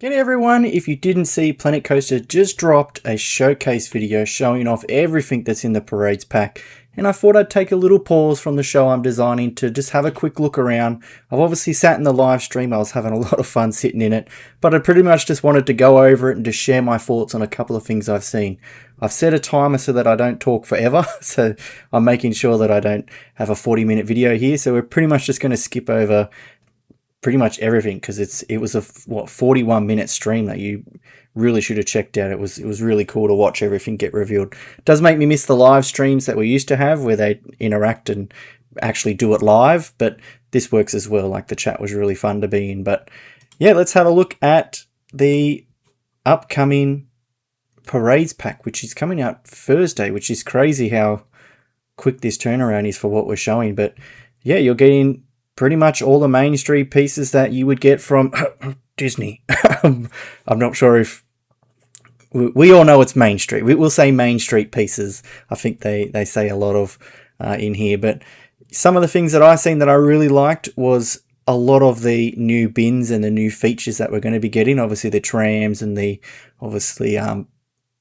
G'day everyone, if you didn't see, Planet Coaster just dropped a showcase video showing off everything that's in the Parades pack, and I thought I'd take a little pause from the show I'm designing to just have a quick look around. I've obviously sat in the live stream, I was having a lot of fun sitting in it, but I pretty much just wanted to go over it and just share my thoughts on a couple of things I've seen. I've set a timer so that I don't talk forever, so I'm making sure that I don't have a 40-minute video here, so we're pretty much just going to skip over pretty much everything because it was a 41-minute stream that you really should have checked out. It was really cool to watch everything get revealed. It does make me miss the live streams that we used to have where they interact and actually do it live, but this works as well. Like, the chat was really fun to be in. But yeah, let's have a look at the upcoming Parades pack, which is coming out Thursday, which is crazy how quick this turnaround is for what we're showing. But yeah, you're getting pretty much all the Main Street pieces that you would get from Disney. I'm not sure if we all know it's Main Street. We'll say Main Street pieces. I think they say a lot of in here. But some of the things that I seen that I really liked was a lot of the new bins and the new features that we're going to be getting. Obviously the trams and the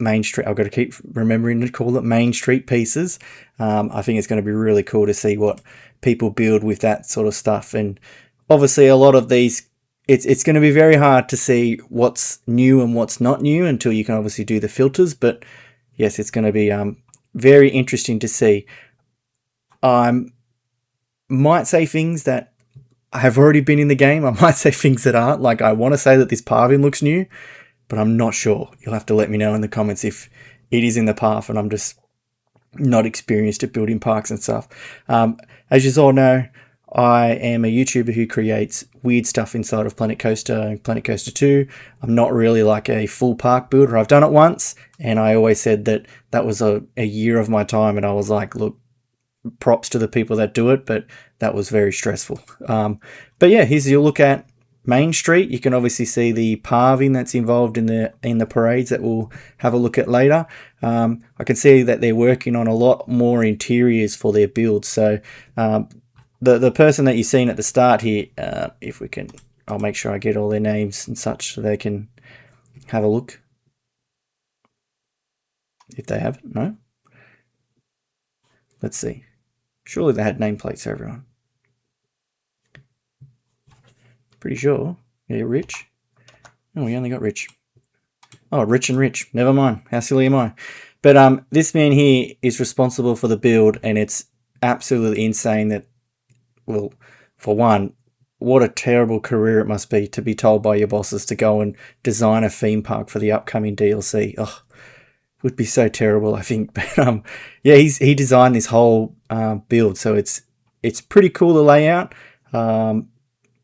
Main Street. I've got to keep remembering to call it Main Street pieces. I think it's going to be really cool to see what people build with that sort of stuff. And obviously a lot of these, it's going to be very hard to see what's new and what's not new until you can obviously do the filters. But yes, it's going to be very interesting to see. I might say things that have already been in the game. I might say things that aren't. Like, I want to say that this Parvin looks new, but I'm not sure. You'll have to let me know in the comments if it is in the path and I'm just not experienced at building parks and stuff. As you all know, I am a YouTuber who creates weird stuff inside of Planet Coaster and Planet Coaster 2. I'm not really like a full park builder. I've done it once, and I always said that that was a year of my time, and I was like, look, props to the people that do it, but that was very stressful. But yeah, here's your look at Main Street. You can obviously see the parving that's involved in the parades that we'll have a look at later. I can see that they're working on a lot more interiors for their builds. So the person that you've seen at the start here, if we can, I'll make sure I get all their names and such so they can have a look. If they have, no? Let's see. Surely they had nameplates for everyone. Pretty sure. Yeah, Rich. Oh, we only got Rich. Oh, Rich and Rich. Never mind. How silly am I? But this man here is responsible for the build, and it's absolutely insane that, well, for one, what a terrible career it must be to be told by your bosses to go and design a theme park for the upcoming DLC. Oh, it would be so terrible, I think. But yeah, he designed this whole build, so it's pretty cool, the layout.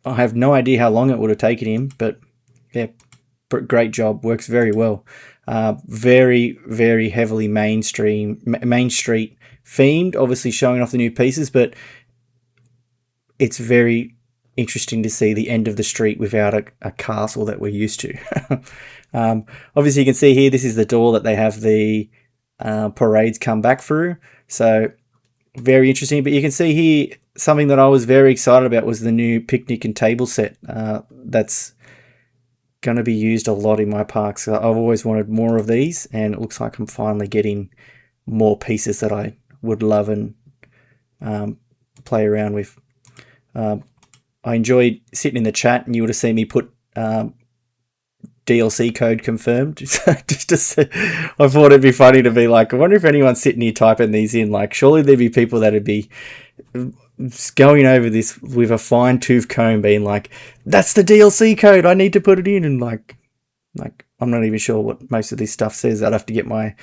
I have no idea how long it would have taken him, but yeah, great job. Works very well. Very, very heavily Main Street themed, obviously showing off the new pieces, but it's very interesting to see the end of the street without a castle that we're used to. Obviously you can see here, this is the door that they have the parades come back through. So very interesting. But you can see here, something that I was very excited about was the new picnic and table set. That's going to be used a lot in my parks. I've always wanted more of these, and it looks like I'm finally getting more pieces that I would love and play around with. I enjoyed sitting in the chat, and you would have seen me put DLC code confirmed. Just to say, I thought it'd be funny to be like, I wonder if anyone's sitting here typing these in. Like, surely there'd be people that'd be going over this with a fine-tooth comb, being like, that's the DLC code, I need to put it in. And like I'm not even sure what most of this stuff says. I'd have to get my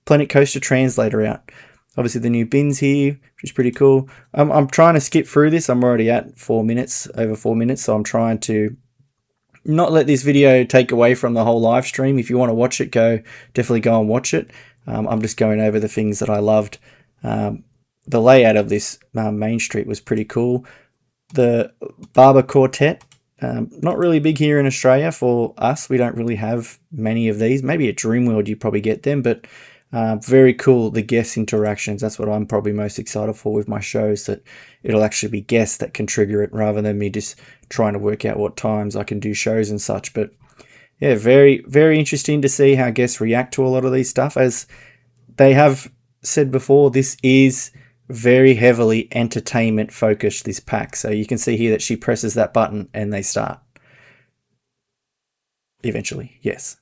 Planet Coaster translator out. Obviously the new bins here, which is pretty cool. I'm trying to skip through this. I'm already at 4 minutes, over 4 minutes, so I'm trying to not let this video take away from the whole live stream. If you want to watch it, definitely go and watch it. I'm just going over the things that I loved. The layout of this Main Street was pretty cool. The Barber Quartet, not really big here in Australia for us. We don't really have many of these. Maybe at Dreamworld you probably get them, but very cool, the guest interactions. That's what I'm probably most excited for with my shows, that it'll actually be guests that can trigger it rather than me just trying to work out what times I can do shows and such. But yeah, very, very interesting to see how guests react to a lot of these stuff. As they have said before, this is very heavily entertainment focused, this pack. So you can see here that she presses that button and they start. Eventually, yes.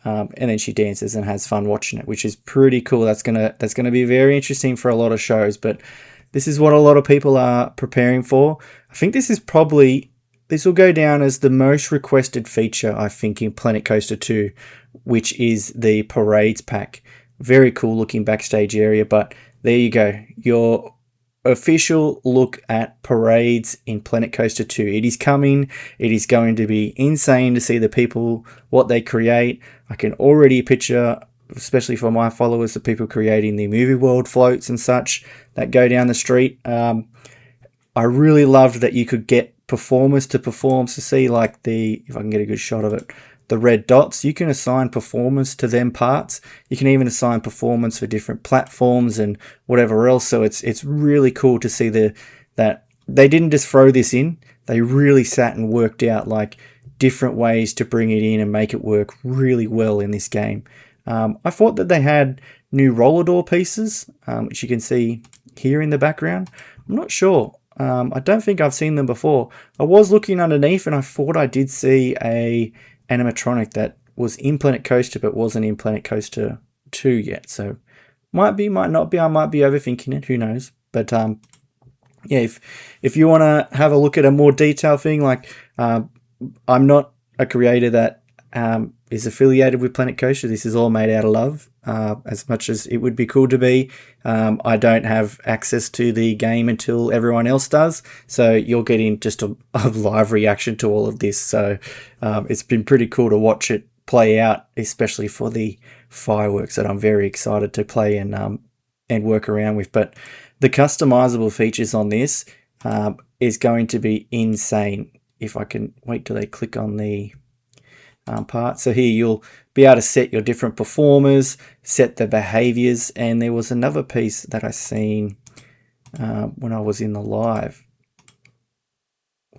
And then she dances and has fun watching it, which is pretty cool. That's gonna be very interesting for a lot of shows. But this is what a lot of people are preparing for. I think this will go down as the most requested feature, I think, in Planet Coaster 2, which is the Parades pack. Very cool looking backstage area, but there you go. Your official look at Parades in Planet Coaster 2. It is coming. It is going to be insane to see the people, what they create. I can already picture, especially for my followers, the people creating the movie world floats and such that go down the street. I really loved that you could get performers to perform. So see, like if I can get a good shot of it, the red dots, you can assign performers to them parts. You can even assign performance for different platforms and whatever else. So it's really cool to see that they didn't just throw this in. They really sat and worked out like different ways to bring it in and make it work really well in this game. I thought that they had new roller door pieces, which you can see here in the background. I'm not sure. I don't think I've seen them before. I was looking underneath and I thought I did see a animatronic that was in Planet Coaster but wasn't in Planet Coaster 2 yet. So might be, might not be. I might be overthinking it. Who knows? But yeah, if you want to have a look at a more detailed thing, like I'm not a creator that is affiliated with Planet Coaster. This is all made out of love. As much as it would be cool to be, I don't have access to the game until everyone else does. So you're getting just a live reaction to all of this. So it's been pretty cool to watch it play out, especially for the fireworks that I'm very excited to play and work around with. But the customizable features on this is going to be insane. If I can wait till they click on the part. So here you'll be able to set your different performers, set the behaviors, and there was another piece that I seen when I was in the live.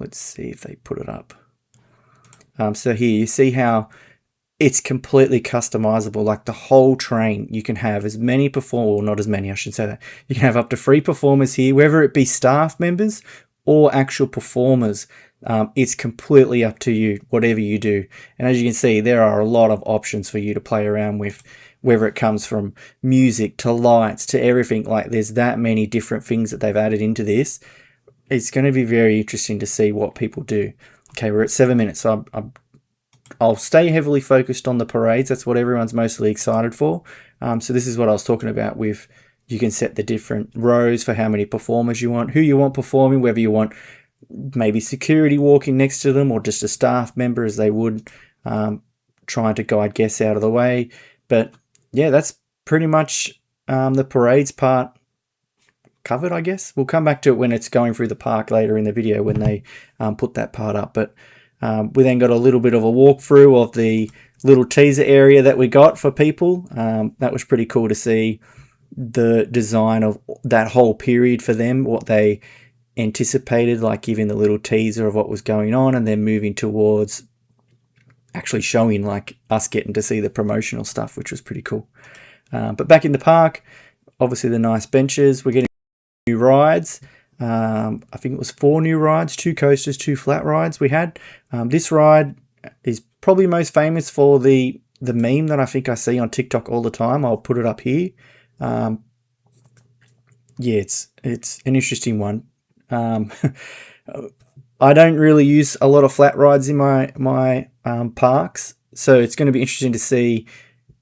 Let's see if they put it up. So here you see how it's completely customizable. Like the whole train, you can have as many performers, well, not as many, I should say that. You can have up to 3 performers here, whether it be staff members or actual performers. It's completely up to you, whatever you do. And as you can see, there are a lot of options for you to play around with, whether it comes from music to lights to everything. Like there's that many different things that they've added into this. It's going to be very interesting to see what people do. Okay, we're at 7 minutes, so I'll stay heavily focused on the parades. That's what everyone's mostly excited for. So this is what I was talking about with, you can set the different rows for how many performers you want, who you want performing, whether you want maybe security walking next to them or just a staff member as they would, trying to guide guests out of the way. But yeah, that's pretty much the parades part covered, I guess. We'll come back to it when it's going through the park later in the video when they put that part up. But we then got a little bit of a walkthrough of the little teaser area that we got for people. That was pretty cool to see the design of that whole period for them, what they anticipated, like giving the little teaser of what was going on and then moving towards actually showing like us getting to see the promotional stuff, which was pretty cool. But back in the park, obviously the nice benches, we're getting new rides. I think it was 4 new rides, 2 coasters, 2 flat rides we had. This ride is probably most famous for the meme that I think I see on TikTok all the time. I'll put it up here. Yeah, it's an interesting one. I don't really use a lot of flat rides in my parks, so it's going to be interesting to see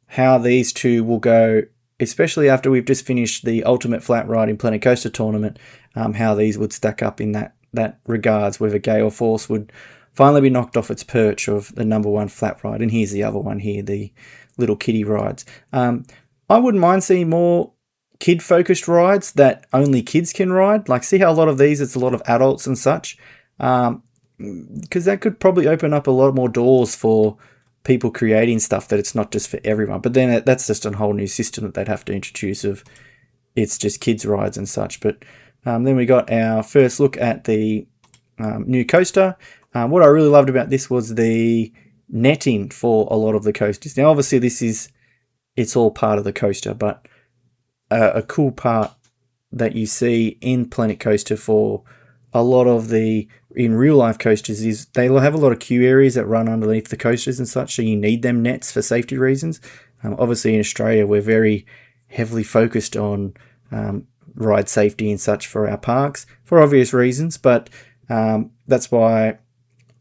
how these two will go, especially after we've just finished the ultimate flat ride in Planet Coaster Tournament, how these would stack up in that regards, whether Gale Force would finally be knocked off its perch of the #1 flat ride. And here's the other one here, the little kiddie rides. I wouldn't mind seeing more kid-focused rides that only kids can ride. Like, see how a lot of these, it's a lot of adults and such. Because that could probably open up a lot more doors for people creating stuff that it's not just for everyone. But then that's just a whole new system that they'd have to introduce of it's just kids rides and such. But then we got our first look at the new coaster. What I really loved about this was the netting for a lot of the coasters. Now, obviously, it's all part of the coaster, but a cool part that you see in Planet Coaster for a lot of the in real life coasters is they'll have a lot of queue areas that run underneath the coasters and such, so you need them nets for safety reasons. Obviously in Australia we're very heavily focused on ride safety and such for our parks for obvious reasons, but that's why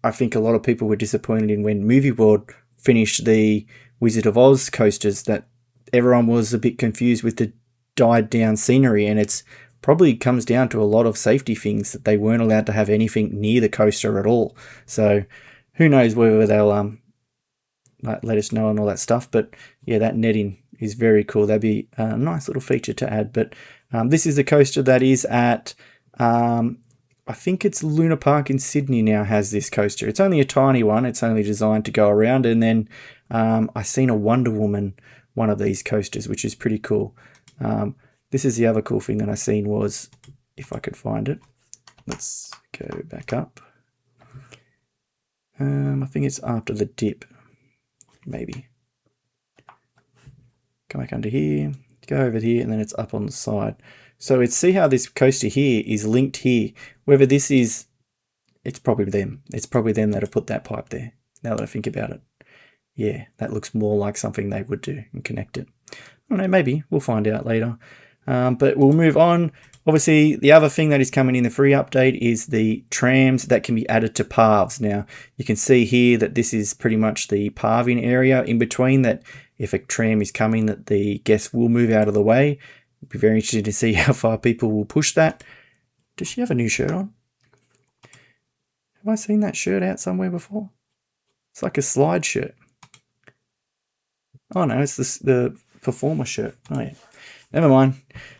I think a lot of people were disappointed in when Movie World finished the Wizard of Oz coasters, that everyone was a bit confused with the died down scenery, and it's probably comes down to a lot of safety things that they weren't allowed to have anything near the coaster at all. So who knows whether they'll let us know and all that stuff. But yeah, that netting is very cool. That'd be a nice little feature to add. But this is the coaster that is at I think it's Luna Park in Sydney now has this coaster. It's only a tiny one. It's only designed to go around. And then I seen a Wonder Woman one of these coasters, which is pretty cool. This is the other cool thing that I seen was, if I could find it, let's go back up. I think it's after the dip, maybe. Come back under here, go over here, and then it's up on the side. So it's, see how this coaster here is linked here. Whether this is, it's probably them. It's probably them that have put that pipe there, now that I think about it. Yeah, that looks more like something they would do and connect it. I don't know, maybe. We'll find out later. But we'll move on. Obviously, the other thing that is coming in the free update is the trams that can be added to paths. Now, you can see here that this is pretty much the pathing area in between, that if a tram is coming, that the guests will move out of the way. It'd be very interesting to see how far people will push that. Does she have a new shirt on? Have I seen that shirt out somewhere before? It's like a slide shirt. Oh no, it's the performer shirt. Oh yeah. Never mind.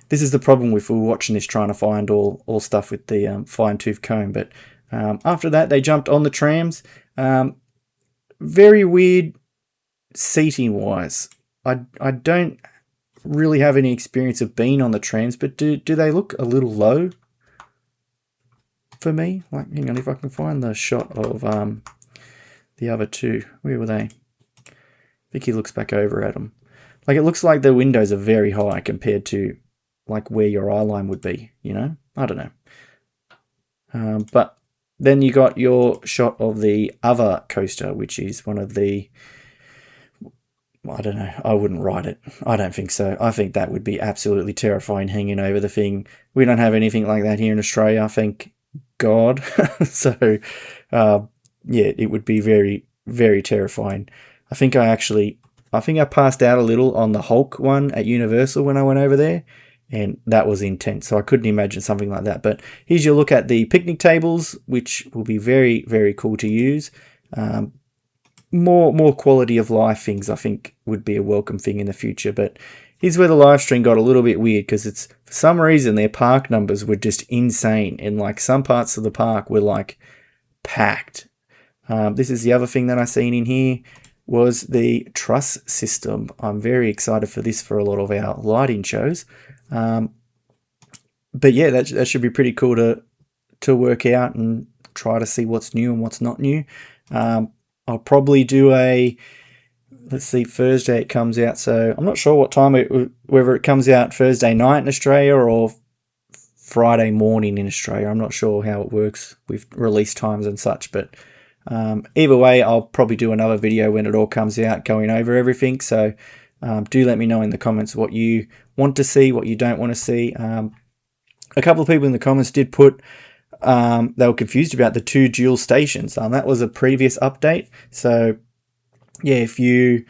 This is the problem with watching this, trying to find all stuff with the fine-tooth comb. But after that, they jumped on the trams. Very weird seating-wise. I don't really have any experience of being on the trams, but do they look a little low for me? Like, hang on, if I can find the shot of the other two. Where were they? I think he looks back over at them. Like, it looks like the windows are very high compared to like where your eye line would be, you know? I don't know. But then you got your shot of the other coaster, which is one of the, I don't know, I wouldn't ride it. I don't think so. I think that would be absolutely terrifying hanging over the thing. We don't have anything like that here in Australia, thank God. So, yeah, it would be very, very terrifying. I think I passed out a little on the Hulk one at Universal when I went over there, and that was intense. So I couldn't imagine something like that. But here's your look at the picnic tables, which will be very, very cool to use. More quality of life things, I think, would be a welcome thing in the future. But here's where the live stream got a little bit weird, because it's, for some reason, their park numbers were just insane, and like some parts of the park were like packed. This is the other thing that I seen in here, was the truss system. I'm very excited for this for a lot of our lighting shows. But yeah, that should be pretty cool to work out and try to see what's new and what's not new. I'll probably do let's see, Thursday it comes out, so I'm not sure what time, whether it comes out Thursday night in Australia or Friday morning in Australia. I'm not sure how it works with release times and such, but either way, I'll probably do another video when it all comes out, going over everything. So do let me know in the comments what you want to see, what you don't want to see. A couple of people in the comments did put, they were confused about the 2 dual stations. That was a previous update. So yeah, if you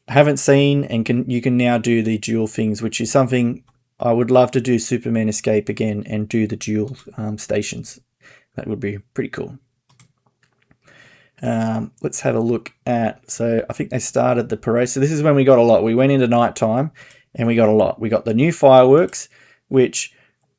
haven't seen, and you can now do the dual things, which is something I would love to do. Superman Escape again and do the dual stations. That would be pretty cool. Let's have a look at, so I think they started the parade. So this is when we got a lot. We went into nighttime and we got a lot. We got the new fireworks, which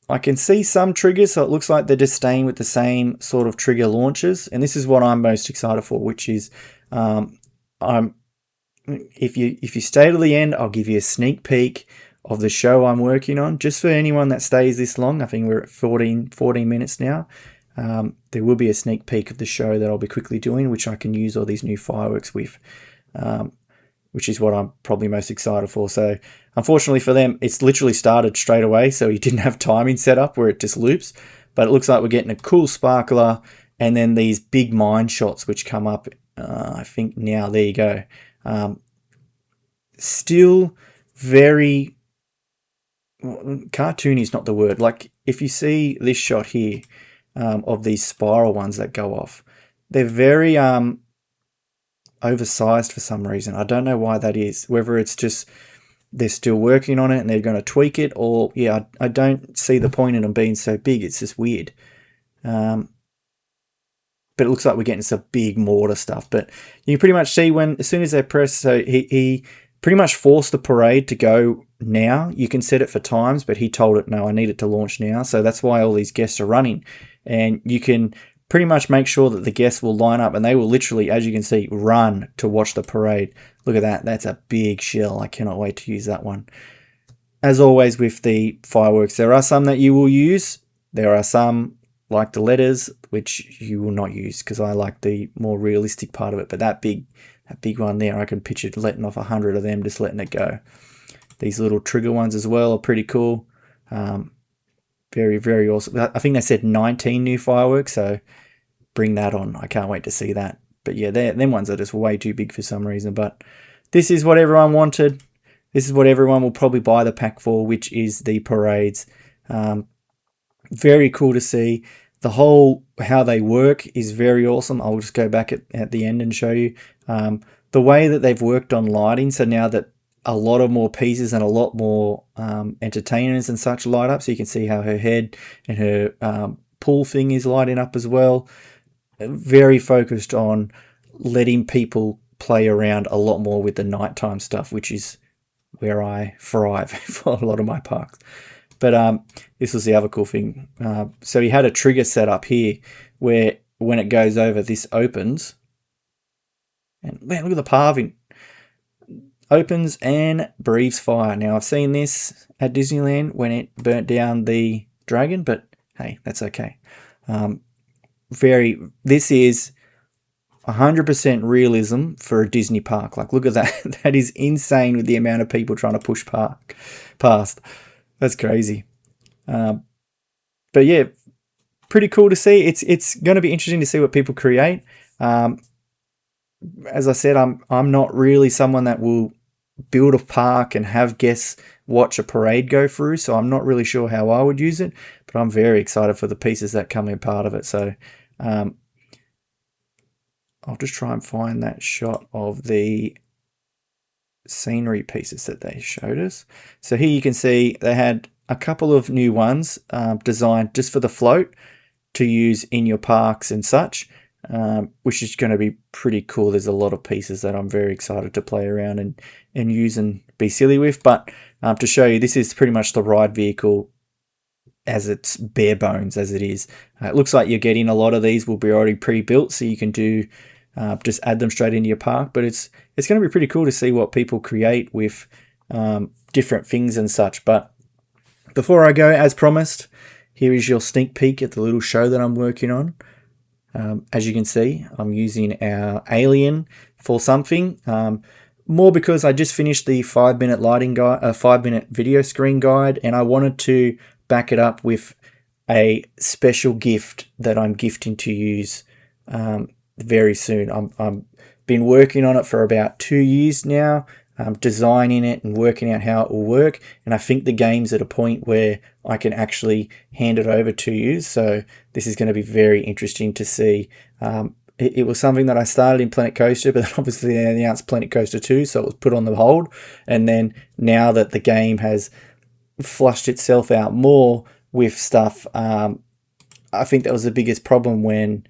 I can see some triggers, so it looks like they're just staying with the same sort of trigger launches. And this is what I'm most excited for, which is if you stay to the end, I'll give you a sneak peek of the show I'm working on, just for anyone that stays this long. I think we're at 14 minutes now. there will be a sneak peek of the show that I'll be quickly doing, which I can use all these new fireworks with, which is what I'm probably most excited for. So unfortunately for them, it's literally started straight away, so he didn't have timing set up where it just loops. But it looks like we're getting a cool sparkler, and then these big mine shots which come up, I think now. There you go. Still very... cartoony is not the word. Like, if you see this shot here of these spiral ones that go off, they're very oversized for some reason. I don't know why that is. Whether it's just they're still working on it and they're going to tweak it, or yeah, I don't see the point in them being so big. It's just weird. But it looks like we're getting some big mortar stuff. But you can pretty much see as soon as they press, so he pretty much forced the parade to go now. You can set it for times, but he told it, no, I need it to launch now. So that's why all these guests are running. And you can pretty much make sure that the guests will line up, and they will literally, as you can see, run to watch the parade. Look at that. That's a big shell. I cannot wait to use that one. As always with the fireworks, there are some that you will use. There are some, like the letters, which you will not use, because I like the more realistic part of it. But that big one there, I can picture letting off 100 of them, just letting it go. These little trigger ones as well are pretty cool. Very, very awesome. I think they said 19 new fireworks, so bring that on. I can't wait to see that. But yeah, them ones are just way too big for some reason. But this is what everyone wanted. This is what everyone will probably buy the pack for, which is the parades. Very cool to see. The whole, how they work is very awesome. I'll just go back at the end and show you. The way that they've worked on lighting, so now that a lot of more pieces and a lot more entertainers and such light up, so you can see how her head and her pull thing is lighting up as well. Very focused on letting people play around a lot more with the nighttime stuff, which is where I thrive for a lot of my parks. But this was the other cool thing. So he had a trigger set up here where when it goes over, this opens. And man, look at the palving. Opens and breathes fire. Now, I've seen this at Disneyland when it burnt down the dragon, but hey, that's okay. This is 100% realism for a Disney park. Like, look at that. That is insane with the amount of people trying to push past. That's crazy. But yeah, pretty cool to see. It's going to be interesting to see what people create. As I said, I'm not really someone that will build a park and have guests watch a parade go through, so I'm not really sure how I would use it, but I'm very excited for the pieces that come in part of it. So I'll just try and find that shot of the scenery pieces that they showed us. So here you can see they had a couple of new ones designed just for the float to use in your parks and such, which is going to be pretty cool. There's a lot of pieces that I'm very excited to play around and use and be silly with. But to show you, this is pretty much the ride vehicle as it's bare bones as it is. It looks like you're getting a lot of these will be already pre-built, so you can do just add them straight into your park. But it's going to be pretty cool to see what people create with different things and such. But before I go, as promised, here is your sneak peek at the little show that I'm working on. As you can see, I'm using our Alien for something. More because I just finished the 5-minute lighting guide, 5-minute video screen guide, and I wanted to back it up with a special gift that I'm gifting to use very soon. I'm been working on it for about 2 years now. Designing it and working out how it will work, and I think the game's at a point where I can actually hand it over to you, so this is going to be very interesting to see. It was something that I started in Planet Coaster, but then obviously they announced Planet Coaster 2, so it was put on the hold, and then now that the game has flushed itself out more with stuff, I think that was the biggest problem when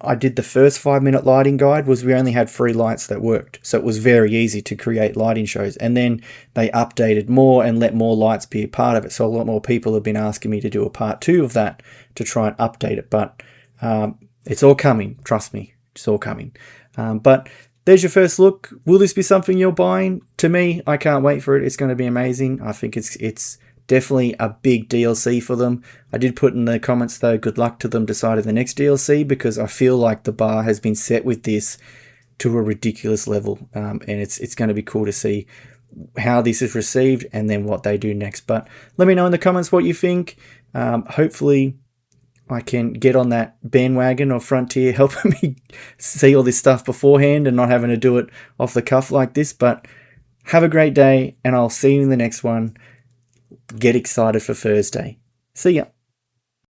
I did the first 5-minute lighting guide, was we only had 3 lights that worked. So it was very easy to create lighting shows. And then they updated more and let more lights be a part of it. So a lot more people have been asking me to do a part 2 of that to try and update it. But it's all coming. Trust me, it's all coming. But there's your first look. Will this be something you're buying? To me, I can't wait for it. It's going to be amazing. I think it's Definitely a big DLC for them. I did put in the comments though, good luck to them deciding the next DLC, because I feel like the bar has been set with this to a ridiculous level, and it's going to be cool to see how this is received and then what they do next. But let me know in the comments what you think. Hopefully I can get on that bandwagon of Frontier helping me see all this stuff beforehand and not having to do it off the cuff like this. But have a great day, and I'll see you in the next one. Get excited for Thursday. See ya.